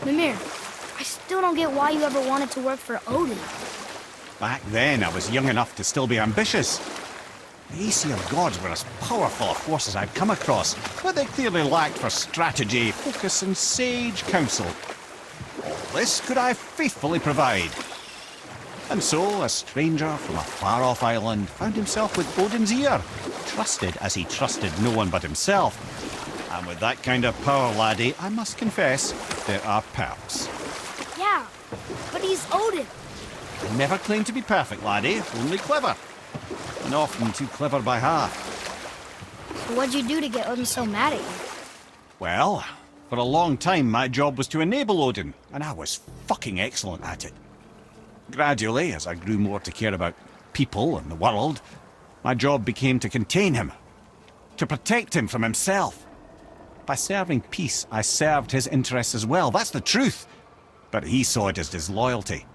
Mimir, I still don't get why you ever wanted to work for Odin. Back then, I was young enough to still be ambitious. The Aesir gods were as powerful a force as I'd come across, but they clearly lacked for strategy, focus, and sage counsel. All this could I faithfully provide. And so, a stranger from a far-off island found himself with Odin's ear, trusted as he trusted no one but himself. And with that kind of power, laddie, I must confess, there are perks. Yeah, but he's Odin. I never claimed to be perfect, laddie, only clever. And often too clever by half. So what'd you do to get Odin so mad at you? Well, for a long time my job was to enable Odin, and I was fucking excellent at it. Gradually, as I grew more to care about people and the world, my job became to contain him, to protect him from himself. By serving peace, I served his interests as well, that's the truth. But he saw it as disloyalty.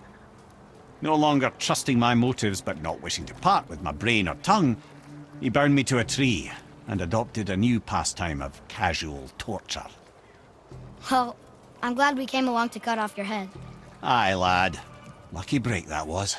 No longer trusting my motives, but not wishing to part with my brain or tongue, he bound me to a tree and adopted a new pastime of casual torture. Well, I'm glad we came along to cut off your head. Aye, lad. Lucky break that was.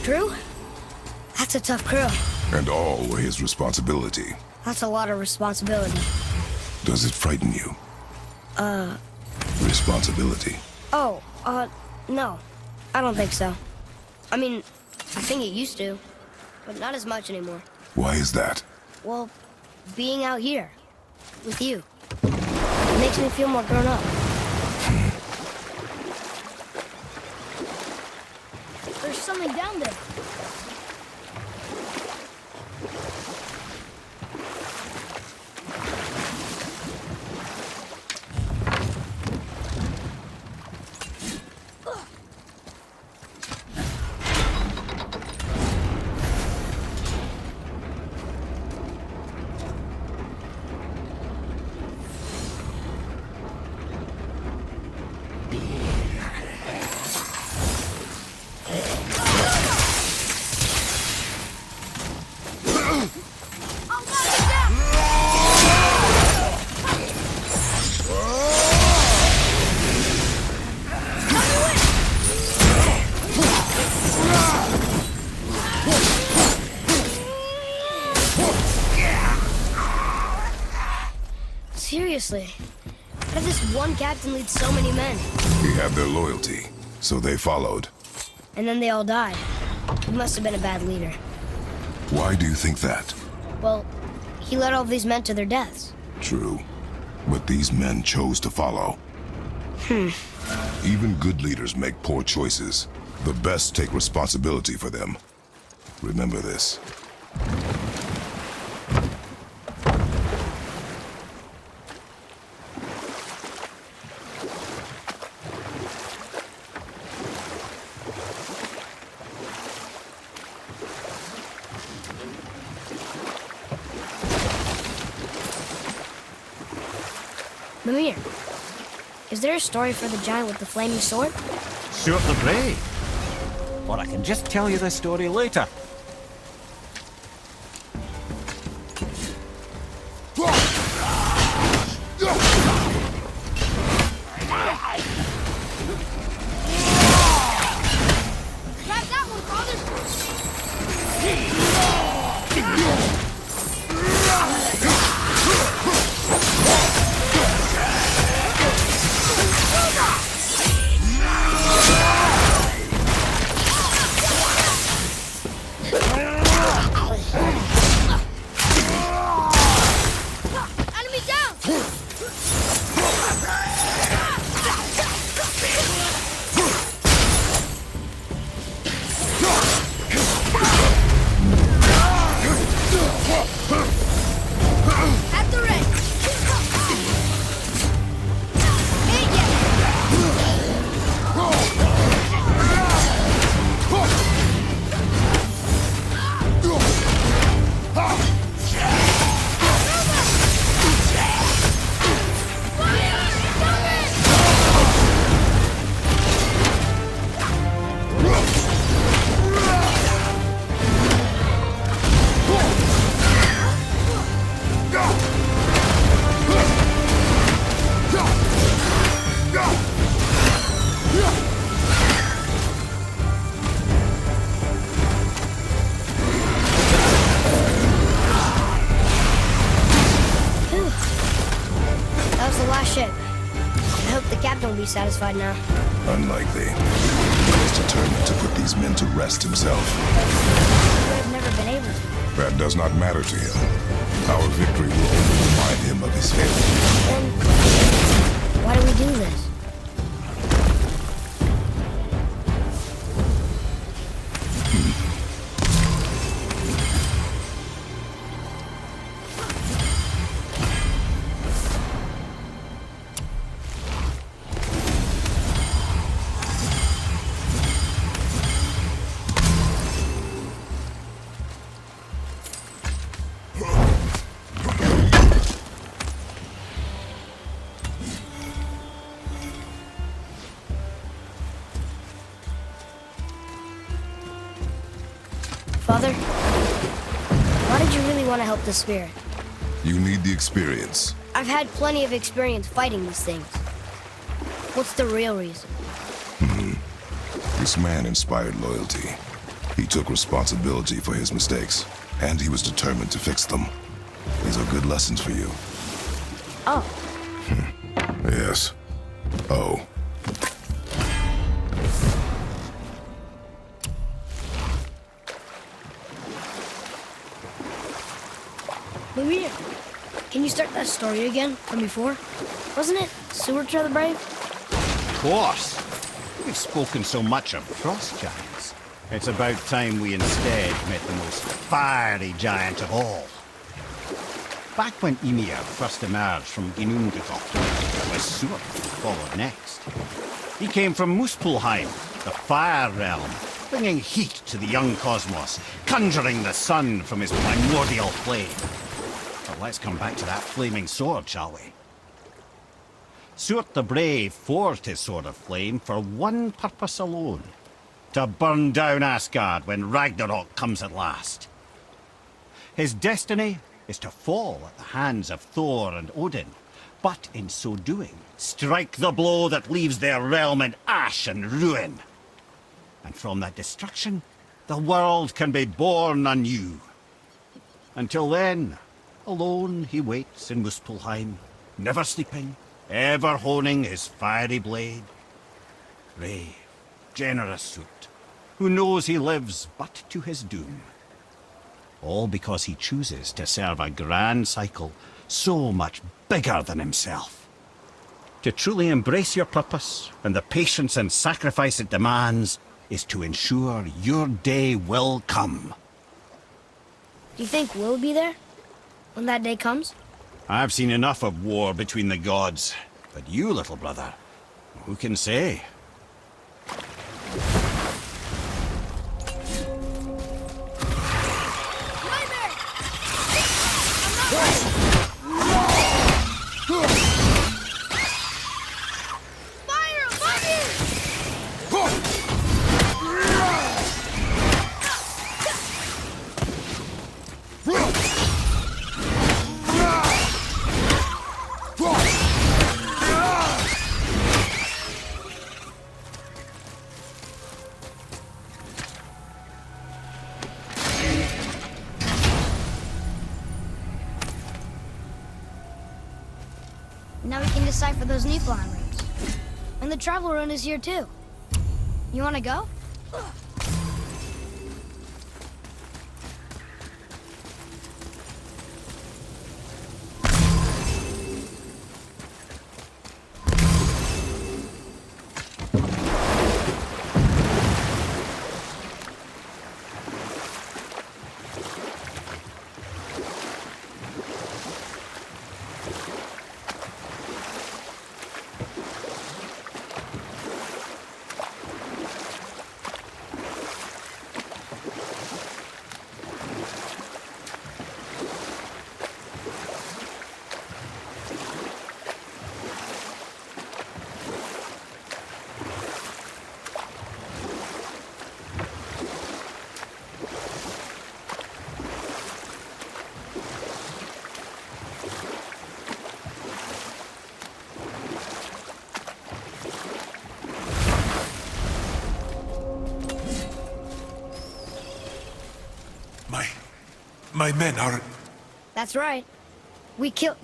Crew? That's a tough crew. And all were his responsibility. That's a lot of responsibility. Does it frighten you? Responsibility. Oh, no. I don't think so. I mean, I think it used to, but not as much anymore. Why is that? Well, being out here, with you, it makes me feel more grown up. There's something down there. Seriously, how did this one captain lead so many men? He had their loyalty, so they followed. And then they all died. He must have been a bad leader. Why do you think that? Well, he led all of these men to their deaths. True, but these men chose to follow. Even good leaders make poor choices. The best take responsibility for them. Remember this. Mimir, is there a story for the giant with the flaming sword? Stuart the Brave. Or I can just tell you the story later. Grab that one, Father! Enemy down! At the ring! Hey, that was the last ship. I hope the captain will be satisfied now. Unlikely. He is determined to put these men to rest himself. I've never been able to. That does not matter to him. Our victory will only remind him of his failure. Then, why do we do this? Father, why did you really want to help the spirit? You need the experience. I've had plenty of experience fighting these things. What's the real reason? This man inspired loyalty. He took responsibility for his mistakes, and he was determined to fix them. These are good lessons for you. Oh, Yes. Oh. Mimir, can you start that story again from before? Wasn't it Stuart the Brave? Of course. We've spoken so much of frost giants. It's about time we instead met the most fiery giant of all. Back when Ymir first emerged from Ginnungagap, it was Stuart followed next. He came from Muspelheim, the fire realm, bringing heat to the young cosmos, conjuring the sun from his primordial flame. But let's come back to that flaming sword, shall we? Stuart the Brave forged his sword of flame for one purpose alone: to burn down Asgard when Ragnarok comes at last. His destiny is to fall at the hands of Thor and Odin, but in so doing, strike the blow that leaves their realm in ash and ruin. And from that destruction, the world can be born anew. Until then, alone he waits in Muspelheim, never sleeping, ever honing his fiery blade. Brave, generous Stuart, who knows he lives but to his doom. All because he chooses to serve a grand cycle so much bigger than himself. To truly embrace your purpose and the patience and sacrifice it demands is to ensure your day will come. Do you think we'll be there when that day comes? I've seen enough of war between the gods, but you, little brother, who can say? Now we can decipher those Niflheim runes. And the travel rune is here too. You wanna go? My men are... That's right. We killed...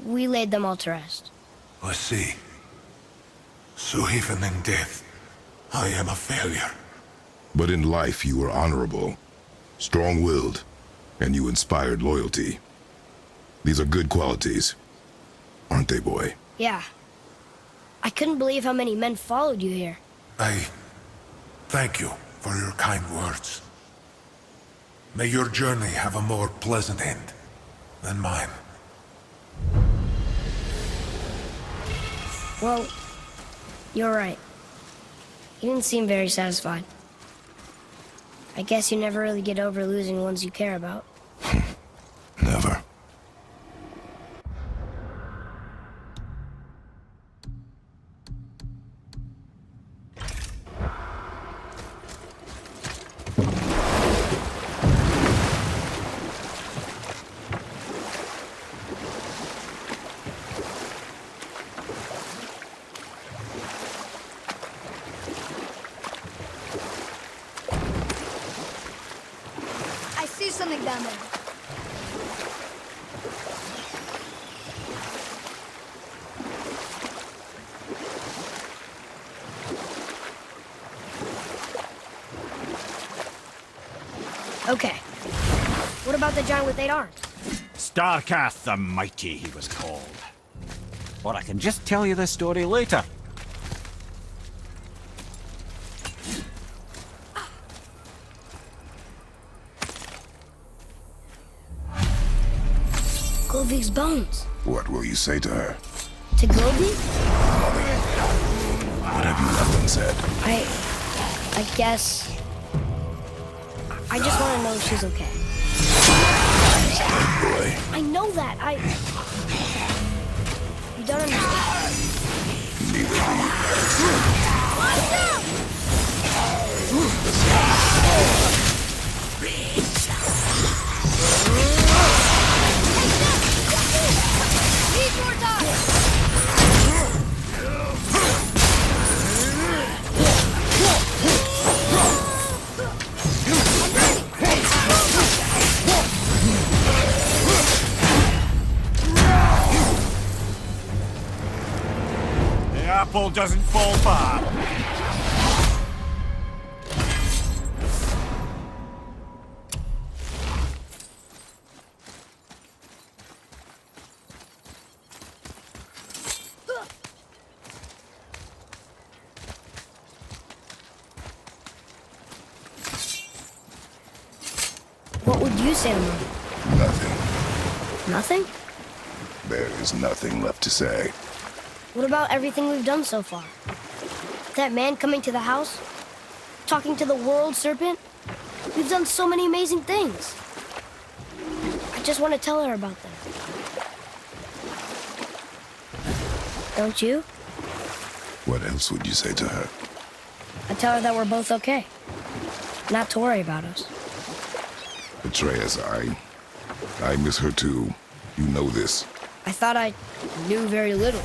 we laid them all to rest. I see. So even in death, I am a failure. But in life you were honorable, strong-willed, and you inspired loyalty. These are good qualities, aren't they, boy? Yeah. I couldn't believe how many men followed you here. I thank you for your kind words. May your journey have a more pleasant end than mine. Well, you're right. You didn't seem very satisfied. I guess you never really get over losing ones you care about. Never. I see something down there. Okay. What about the giant with 8 arms? Starkath the Mighty, he was called. Or I can just tell you the story later. Govi's bones. What will you say to her? To Govi? What have you left unsaid? I guess... I just want to know if she's okay. Boy, I know that. You don't understand. neither do Need more time. The apple doesn't fall far. What would you say to Mom? nothing. Nothing? There is nothing left to say. What about everything we've done so far? That man coming to the house? Talking to the world serpent? We've done so many amazing things. I just want to tell her about them. Don't you? What else would you say to her? I tell her that we're both okay. Not to worry about us. Atreus, I miss her too. You know this. I thought I knew very little.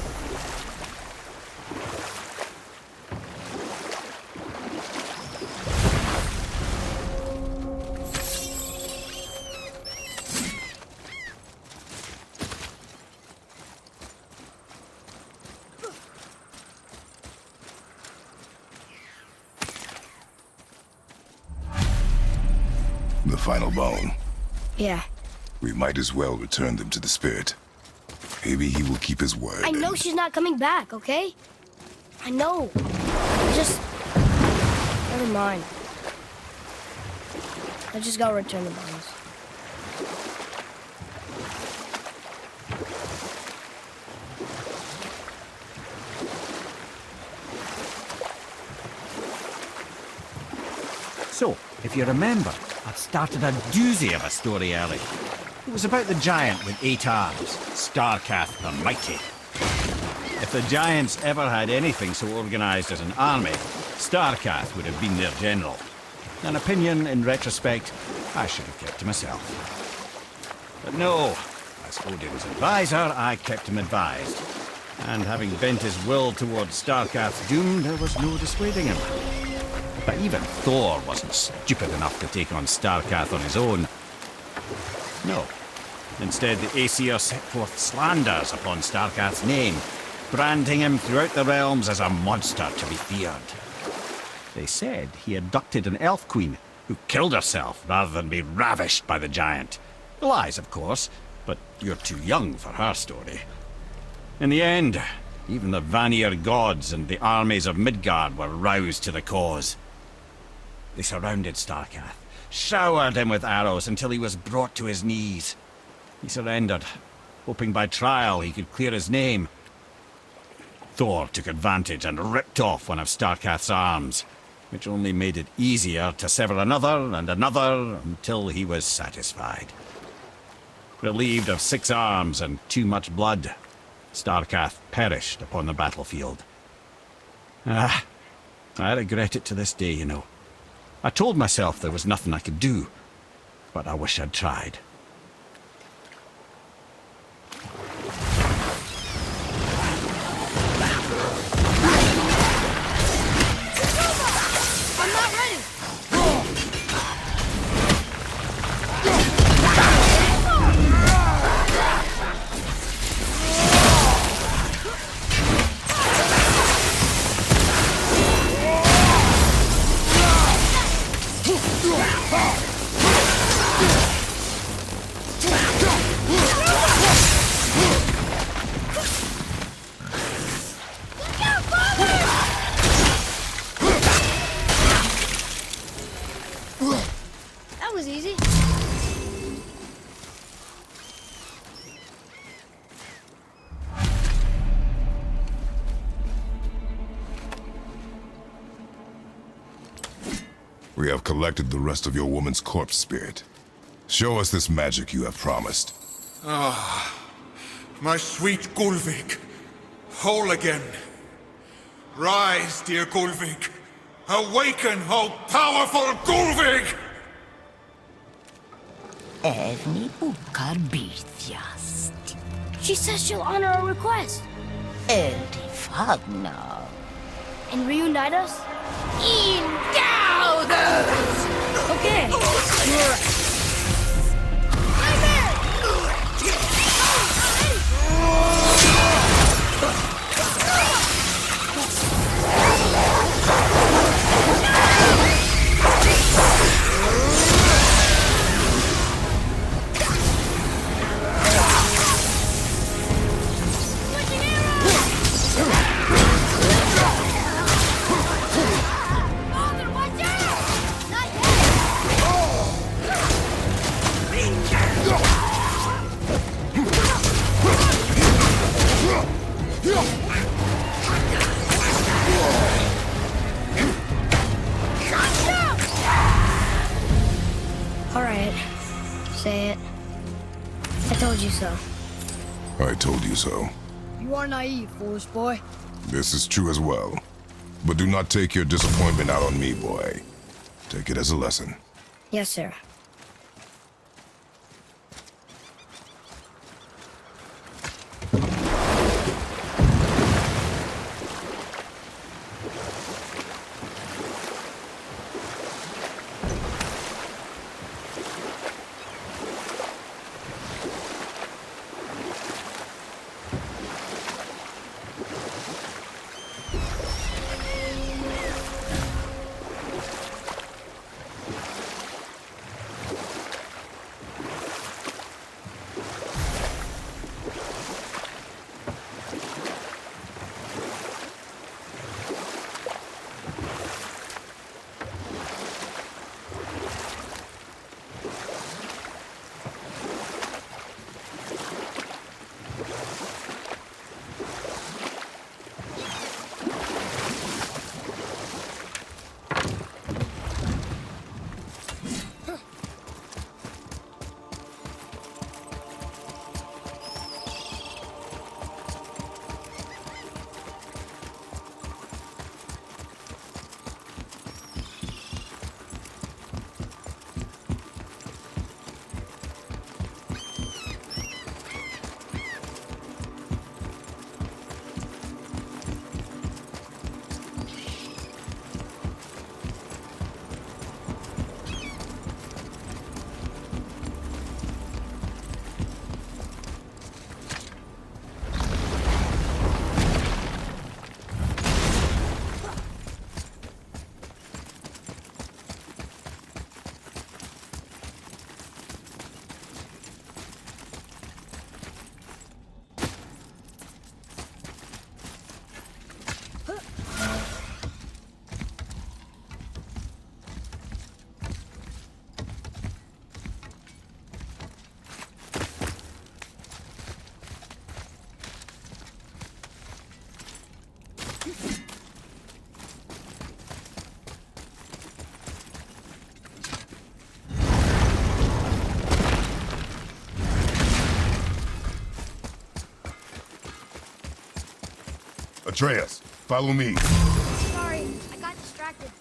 The final bone. Yeah. We might as well return them to the spirit. Maybe he will keep his word. I know she's not coming back, okay? I know. Just... Never mind. I just gotta return the bones. So, if you remember, I'd started a doozy of a story early. It was about the giant with 8 arms, Starcath the Mighty. If the giants ever had anything so organised as an army, Starcath would have been their general. An opinion, in retrospect, I should have kept to myself. But no, as Odin's advisor, I kept him advised. And having bent his will towards Starcath's doom, there was no dissuading him. But even Thor wasn't stupid enough to take on Starcath on his own. No. Instead, the Aesir set forth slanders upon Starcath's name, branding him throughout the realms as a monster to be feared. They said he abducted an elf queen who killed herself rather than be ravished by the giant. Lies, of course, but you're too young for her story. In the end, even the Vanir gods and the armies of Midgard were roused to the cause. They surrounded Starcath, showered him with arrows until he was brought to his knees. He surrendered, hoping by trial he could clear his name. Thor took advantage and ripped off one of Starcath's arms, which only made it easier to sever another and another until he was satisfied. Relieved of 6 arms and too much blood, Starcath perished upon the battlefield. I regret it to this day, you know. I told myself there was nothing I could do, but I wish I'd tried. I'm not ready! That was easy. We have collected the rest of your woman's corpse spirit. Show us this magic you have promised. My sweet Gulvik, whole again. Rise, dear Gulvik. Awaken, oh powerful Gulvik! Evni bukar bitjast. She says she'll honor our request Geirdiful now. and reunite us. Ingauders! Okay. You're right. All right. Say it. I told you so. I told you so. You are naive, foolish boy. This is true as well. But do not take your disappointment out on me, boy. Take it as a lesson. Yes, sir. Atreus, follow me. Sorry, I got distracted.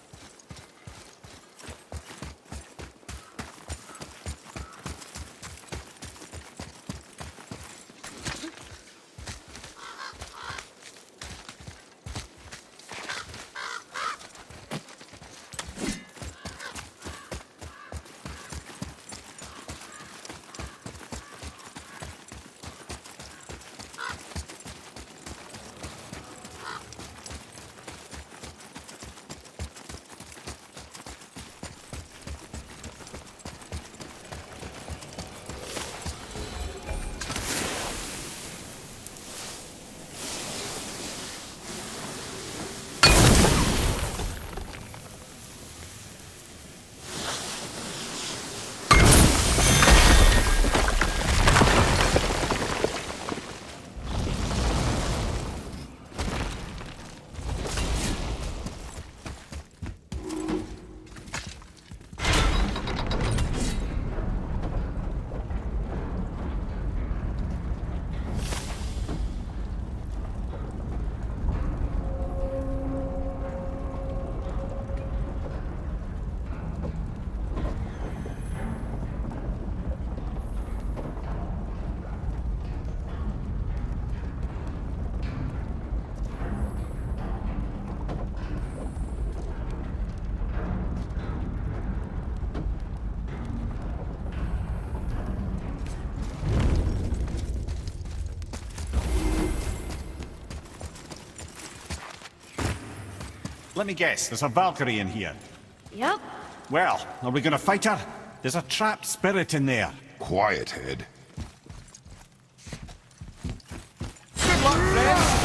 Let me guess, there's a Valkyrie in here. Yep. Well, are we gonna fight her? There's a trapped spirit in there. Quiet, head. Good luck, friend!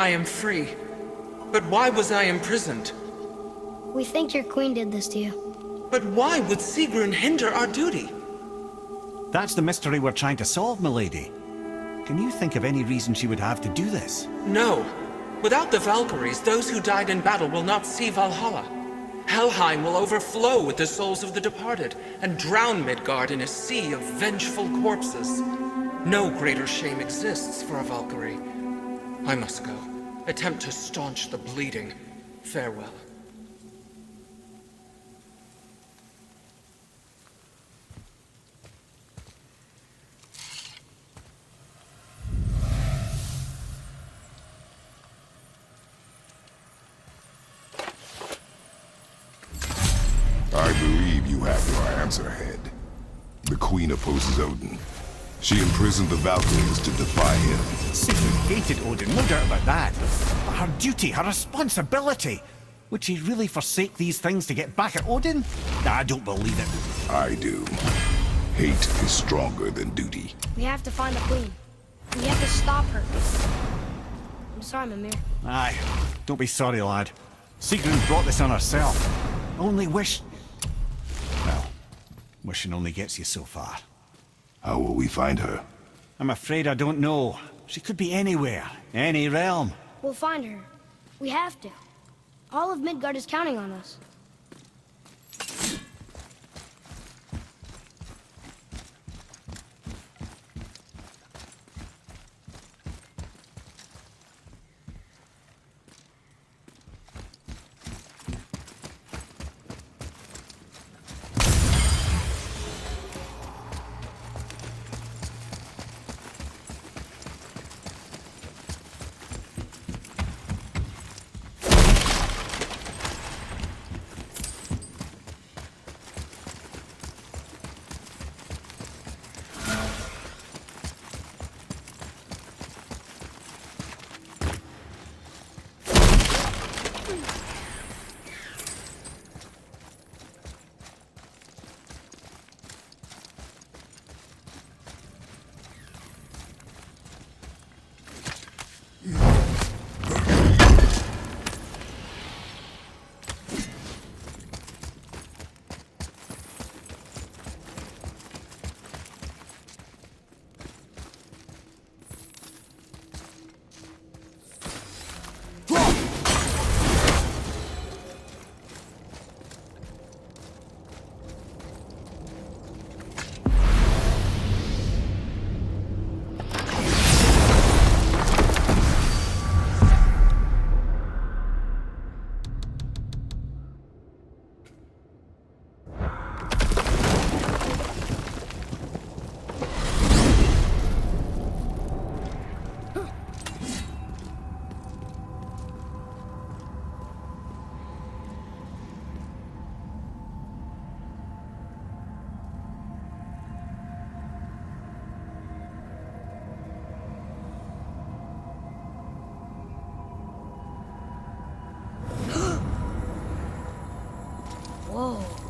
I am free. But why was I imprisoned? We think your queen did this to you. But why would Sigrun hinder our duty? That's the mystery we're trying to solve, milady. Can you think of any reason she would have to do this? No. Without the Valkyries, those who died in battle will not see Valhalla. Helheim will overflow with the souls of the departed, and drown Midgard in a sea of vengeful corpses. No greater shame exists for a Valkyrie. I must go. Attempt to staunch the bleeding. Farewell. I believe you have your answer, Head. The Queen opposes Odin. She imprisoned the Valkyries to defy him. Sigrun hated Odin, no doubt about that. But her duty, her responsibility. Would she really forsake these things to get back at Odin? I don't believe it. I do. Hate is stronger than duty. We have to find the queen. We have to stop her. I'm sorry, Mimir. Aye, don't be sorry, lad. Sigrun brought this on herself. Only wish... Well, wishing only gets you so far. How will we find her? I'm afraid I don't know. She could be anywhere, any realm. We'll find her. We have to. All of Midgard is counting on us. Whoa.